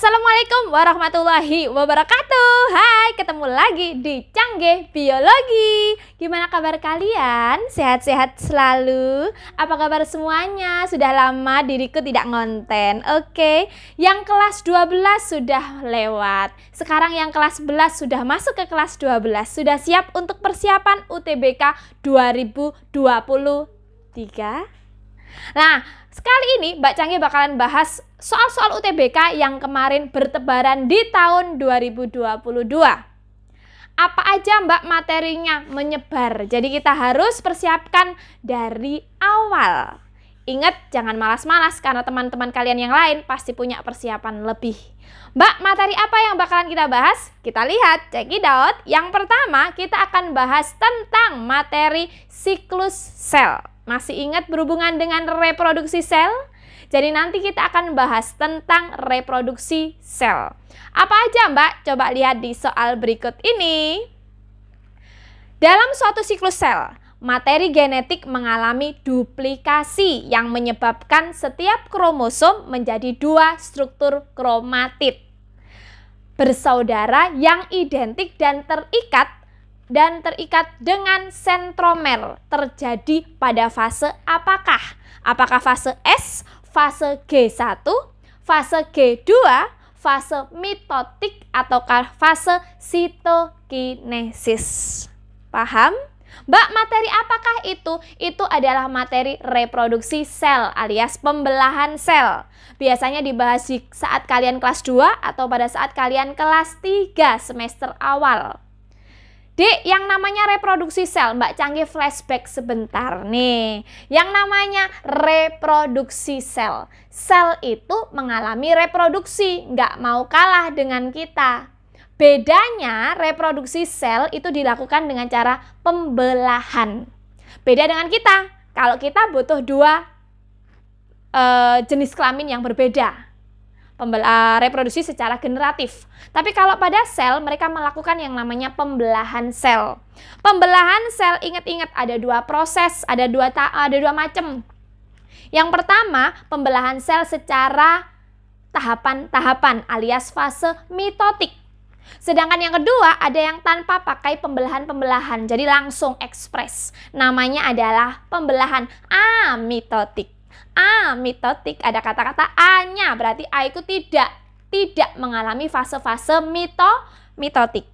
Assalamualaikum warahmatullahi wabarakatuh. Hai, ketemu lagi di Canggih Biologi. Gimana kabar kalian? Sehat-sehat selalu? Apa kabar semuanya? Sudah lama diriku tidak ngonten. Oke, yang kelas 12 sudah lewat. Sekarang yang kelas 11 sudah masuk ke kelas 12. Sudah siap untuk persiapan UTBK 2023? Nah, sekali ini Mbak Canggih bakalan bahas soal-soal UTBK yang kemarin bertebaran di tahun 2022. Apa aja Mbak materinya menyebar, jadi kita harus persiapkan dari awal. Ingat, jangan malas-malas karena teman-teman kalian yang lain pasti punya persiapan lebih. Mbak, materi apa yang bakalan kita bahas? Kita lihat, check it out. Yang pertama, kita akan bahas tentang materi siklus sel. Masih ingat berhubungan dengan reproduksi sel? Jadi nanti kita akan bahas tentang reproduksi sel. Apa aja Mbak? Coba lihat di soal berikut ini. Dalam suatu siklus sel, materi genetik mengalami duplikasi yang menyebabkan setiap kromosom menjadi dua struktur kromatid bersaudara yang identik dan terikat dengan sentromer terjadi pada fase apakah? Apakah fase S, fase G1, fase G2, fase mitotik, ataukah fase sitokinesis? Paham? Mbak, materi apakah itu? Itu adalah materi reproduksi sel alias pembelahan sel. Biasanya dibahas saat kalian kelas 2 atau pada saat kalian kelas 3 semester awal. Dek, yang namanya reproduksi sel, Mbak Canggih flashback sebentar nih. Yang namanya reproduksi sel. Sel itu mengalami reproduksi, nggak mau kalah dengan kita. Bedanya reproduksi sel itu dilakukan dengan cara pembelahan. Beda dengan kita. Kalau kita butuh dua jenis kelamin yang berbeda. Reproduksi secara generatif. Tapi kalau pada sel, mereka melakukan yang namanya pembelahan sel. Pembelahan sel, ingat-ingat ada dua proses, ada dua macam. Yang pertama, pembelahan sel secara tahapan-tahapan alias fase mitotik. Sedangkan yang kedua, ada yang tanpa pakai pembelahan-pembelahan, jadi langsung ekspres. Namanya adalah pembelahan amitotik. Mitotik, ada kata-kata A-nya, berarti A itu tidak mengalami fase-fase mitotik.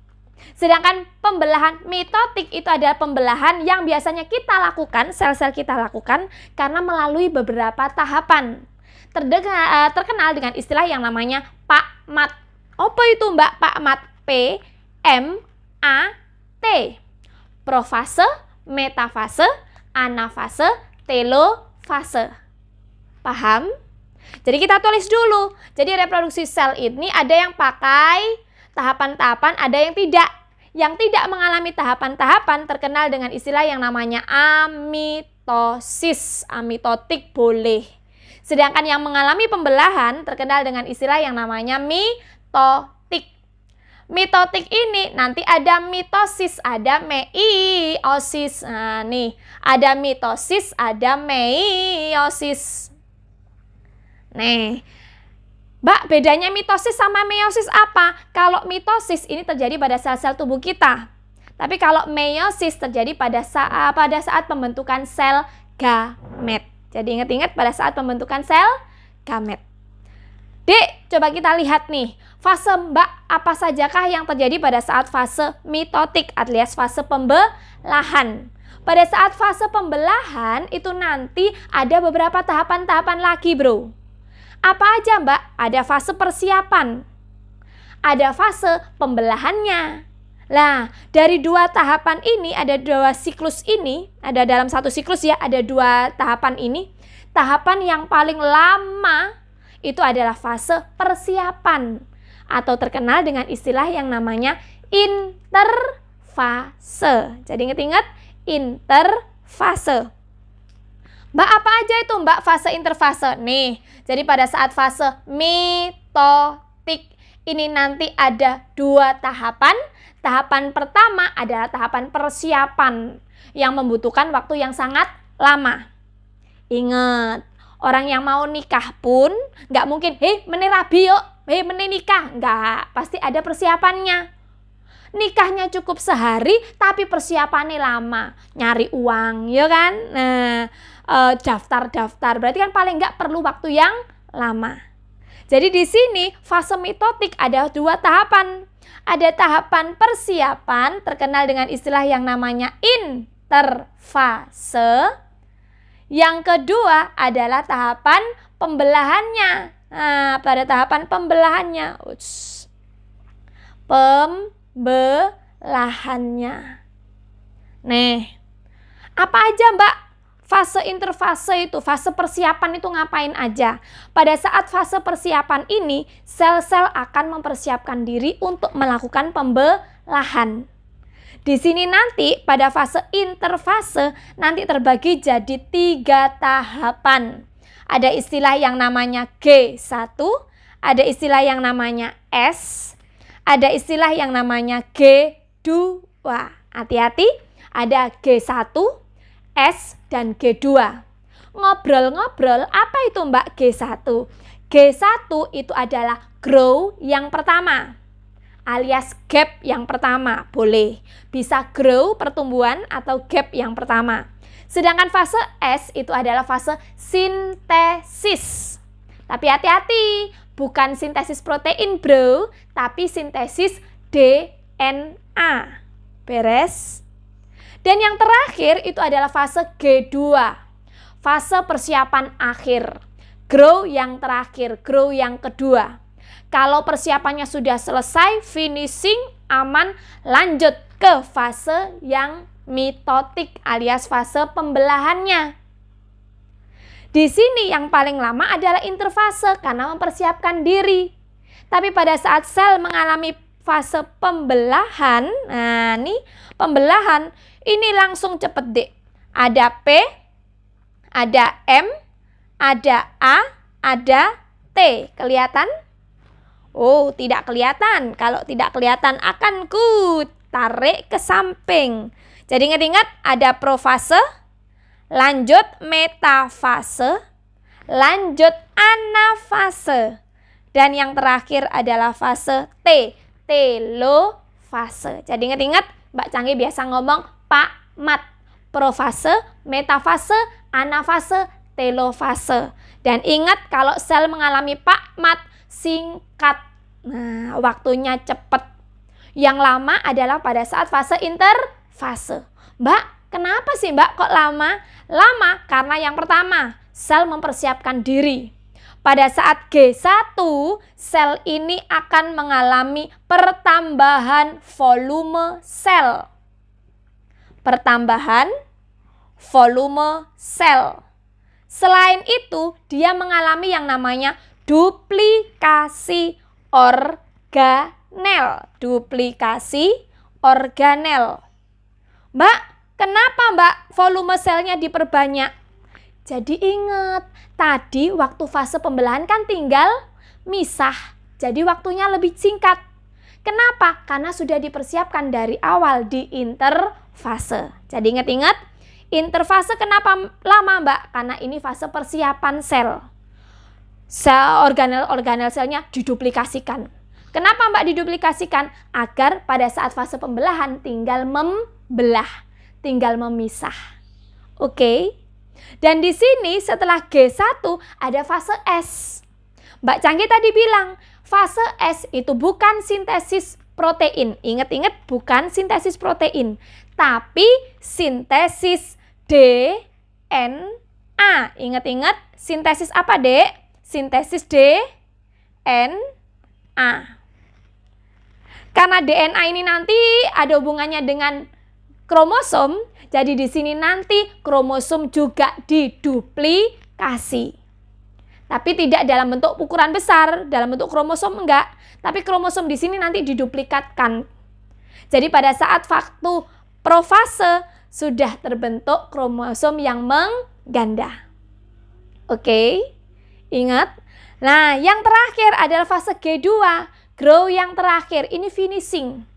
Sedangkan pembelahan mitotik itu adalah pembelahan yang biasanya kita lakukan, sel-sel kita lakukan karena melalui beberapa tahapan. Terkenal dengan istilah yang namanya PAKMAT. Apa itu Mbak PAKMAT? P-M-A-T. Profase, metafase, anafase, telofase. Paham? Jadi kita tulis dulu. Jadi reproduksi sel ini ada yang pakai tahapan-tahapan, ada yang tidak. Yang tidak mengalami tahapan-tahapan terkenal dengan istilah yang namanya amitosis. Amitotik boleh. Sedangkan yang mengalami pembelahan terkenal dengan istilah yang namanya mitotik. Mitotik ini nanti ada mitosis, ada meiosis. Nah nih, ada mitosis, ada meiosis. Nih, Mbak, bedanya mitosis sama meiosis apa? Kalau mitosis ini terjadi pada sel-sel tubuh kita. Tapi kalau meiosis terjadi pada saat pembentukan sel gamet. Jadi ingat-ingat pada saat pembentukan sel gamet. Dek, coba kita lihat nih. Fase Mbak, apa sajakah yang terjadi pada saat fase mitotik alias fase pembelahan? Pada saat fase pembelahan itu nanti ada beberapa tahapan-tahapan lagi, bro. Apa aja Mbak? Ada fase persiapan, ada fase pembelahannya. Nah, dari dua tahapan ini, ada dua siklus ini, ada dalam satu siklus ya, ada dua tahapan ini. Tahapan yang paling lama itu adalah fase persiapan atau terkenal dengan istilah yang namanya interfase. Jadi ingat-ingat, interfase. Mbak, apa aja itu Mbak fase interfase? Nih, jadi pada saat fase mitotik ini nanti ada dua tahapan. Tahapan pertama adalah tahapan persiapan yang membutuhkan waktu yang sangat lama. Ingat, orang yang mau nikah pun nggak mungkin, meneh rabi yuk, Menikah? Enggak, pasti ada persiapannya. Nikahnya cukup sehari, tapi persiapannya lama. Nyari uang, ya kan? Nah, daftar-daftar. Berarti kan paling enggak perlu waktu yang lama. Jadi di sini fase mitotik ada 2 tahapan. Ada tahapan persiapan, terkenal dengan istilah yang namanya interfase. Yang kedua adalah tahapan pembelahannya. Nah, pada tahapan pembelahannya. Pembelahannya. Nih, apa aja Mbak fase interfase itu, fase persiapan itu ngapain aja? Pada saat fase persiapan ini, sel-sel akan mempersiapkan diri untuk melakukan pembelahan. Di sini nanti pada fase interfase nanti terbagi jadi 3 tahapan. Ada istilah yang namanya G1, ada istilah yang namanya S, ada istilah yang namanya G2. Hati-hati, ada G1, S, dan G2. Ngobrol-ngobrol, apa itu Mbak G1? G1 itu adalah grow yang pertama, alias gap yang pertama, boleh. Bisa grow pertumbuhan atau gap yang pertama. Sedangkan fase S itu adalah fase sintesis. Tapi hati-hati, bukan sintesis protein bro, tapi sintesis DNA. Beres? Dan yang terakhir itu adalah fase G2. Fase persiapan akhir. Grow yang terakhir, grow yang kedua. Kalau persiapannya sudah selesai, finishing, aman, lanjut ke fase yang mitotik alias fase pembelahannya. Di sini yang paling lama adalah interfase karena mempersiapkan diri. Tapi pada saat sel mengalami fase pembelahan, nah nih pembelahan ini langsung cepet deh. Ada P, ada M, ada A, ada T. Kelihatan? Oh, tidak kelihatan. Kalau tidak kelihatan akan ku tarik ke samping. Jadi ingat-ingat ada profase, lanjut metafase, lanjut anafase. Dan yang terakhir adalah fase T, telofase. Jadi ingat-ingat Mbak Canggih biasa ngomong Pak Mat. Profase, metafase, anafase, telofase. Dan ingat kalau sel mengalami Pak Mat, singkat. Nah, waktunya cepat. Yang lama adalah pada saat fase interfase. Mbak, kenapa sih Mbak kok lama? Lama karena yang pertama, sel mempersiapkan diri. Pada saat G1, sel ini akan mengalami pertambahan volume sel. Pertambahan volume sel. Selain itu, dia mengalami yang namanya duplikasi organel. Duplikasi organel. Mbak, kenapa Mbak volume selnya diperbanyak? Jadi ingat, tadi waktu fase pembelahan kan tinggal misah. Jadi waktunya lebih singkat. Kenapa? Karena sudah dipersiapkan dari awal di interfase. Jadi ingat-ingat, interfase kenapa lama Mbak? Karena ini fase persiapan sel. Organel selnya diduplikasikan. Kenapa Mbak diduplikasikan? Agar pada saat fase pembelahan tinggal membelah, tinggal memisah. Oke. Dan di sini setelah G1 ada fase S. Mbak Canggih tadi bilang, fase S itu bukan sintesis protein. Ingat-ingat, bukan sintesis protein, tapi sintesis DNA. Ingat-ingat, sintesis apa, Dek? Sintesis DNA. Karena DNA ini nanti ada hubungannya dengan kromosom, jadi di sini nanti kromosom juga diduplikasi. Tapi tidak dalam bentuk ukuran besar, dalam bentuk kromosom enggak, tapi kromosom di sini nanti diduplikatkan. Jadi pada saat waktu profase sudah terbentuk kromosom yang mengganda. Oke, ingat. Nah, yang terakhir adalah fase G2, grow yang terakhir, ini finishing.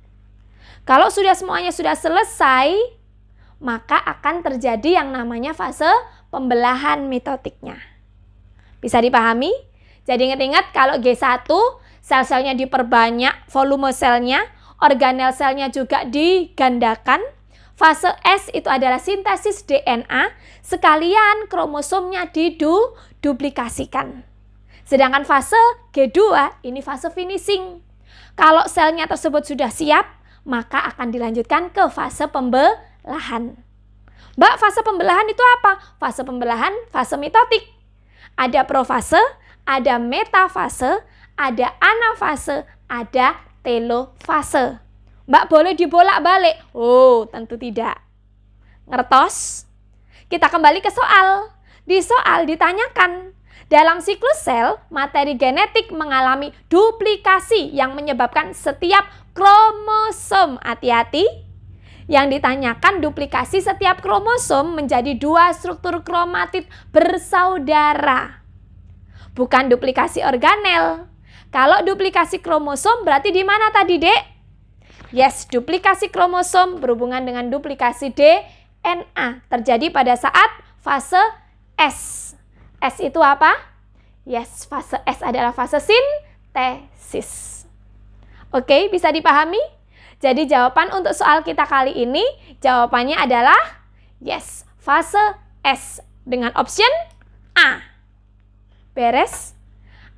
Kalau semuanya sudah selesai, maka akan terjadi yang namanya fase pembelahan mitotiknya. Bisa dipahami? Jadi ingat-ingat kalau G1 sel-selnya diperbanyak, volume selnya, organel selnya juga digandakan. Fase S itu adalah sintesis DNA, sekalian kromosomnya diduplikasikan. Sedangkan fase G2 ini fase finishing. Kalau selnya tersebut sudah siap, maka akan dilanjutkan ke fase pembelahan. Mbak, fase pembelahan itu apa? Fase pembelahan, fase mitotik. Ada profase, ada metafase, ada anafase, ada telofase. Mbak, boleh dibolak-balik? Oh, tentu tidak. Ngertos? Kita kembali ke soal. Di soal ditanyakan, dalam siklus sel, materi genetik mengalami duplikasi yang menyebabkan setiap kromosom. Hati-hati. Yang ditanyakan duplikasi setiap kromosom menjadi 2 struktur kromatid bersaudara. Bukan duplikasi organel. Kalau duplikasi kromosom berarti di mana tadi, Dek? Yes, duplikasi kromosom berhubungan dengan duplikasi DNA. Terjadi pada saat fase S. S itu apa? Yes, fase S adalah fase sintesis. Oke, bisa dipahami? Jadi jawaban untuk soal kita kali ini, jawabannya adalah yes, fase S dengan option A. Beres?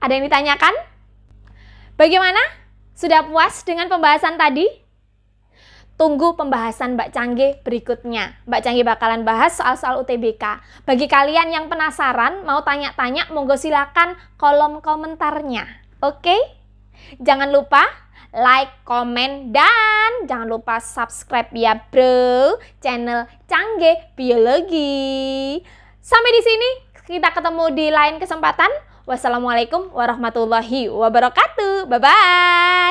Ada yang ditanyakan? Bagaimana? Sudah puas dengan pembahasan tadi? Tunggu pembahasan Mbak Cangge berikutnya. Mbak Cangge bakalan bahas soal-soal UTBK. Bagi kalian yang penasaran, mau tanya-tanya, monggo silakan kolom komentarnya. Oke? Jangan lupa like, komen, dan jangan lupa subscribe ya bro, channel Cangge Biologi. Sampai di sini, kita ketemu di lain kesempatan. Wassalamualaikum warahmatullahi wabarakatuh. Bye-bye.